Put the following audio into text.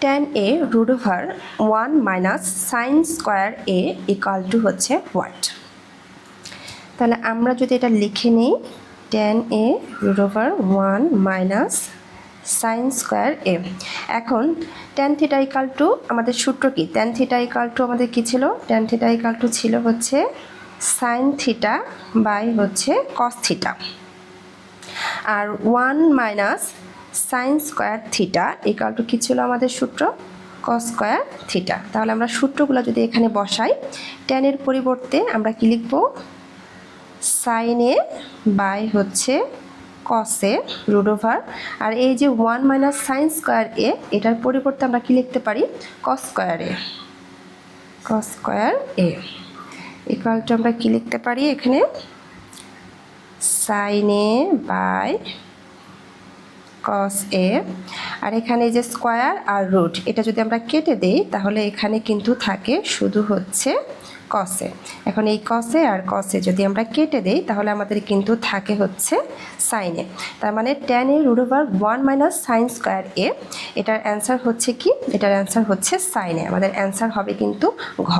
tan a root over 1 minus sin square a equal to হচ্ছে what? তাহলে আমরা যদি এটা লিখে নিই tan a root over 1 minus sin square a। এখন tan theta equal to আমাদের সূত্র কি? tan theta equal to আমাদের কি ছিল? tan theta equal to ছিল হচ্ছে sin theta বাই হচ্ছে cos theta, আর 1 minus sine square theta equal to কী ছিল আমাদের সূত্র? Cos square theta. তাহলে আমরা সূত্রগুলো যদি এখানে বসাই, ট্যানের পরিবর্তে আমরা কি লিখব? সাইন এ বাই হচ্ছে কসে রুট ওভার, আর এই যে 1 মাইনাস সাইন স্কোয়ার এ, এটার পরিবর্তে আমরা কি লিখতে পারি? Cos square A, cos square A equal to আমরা কি লিখতে পারি এখানে? সাইন এ বাই কস এ, আর এখানে যে স্কোয়ার আর রুট এটা যদি আমরা কেটে দেই তাহলে এখানে কিন্তু থাকে শুধু হচ্ছে কসে। এখন এই কসে আর কসে যদি আমরা কেটে দেই তাহলে আমাদের কিন্তু থাকে হচ্ছে সাইনে। তার মানে tan A root over 1 minus sine square A, এটার অ্যান্সার হচ্ছে কি? এটার অ্যান্সার হচ্ছে সাইনে। আমাদের অ্যান্সার হবে কিন্তু ঘ।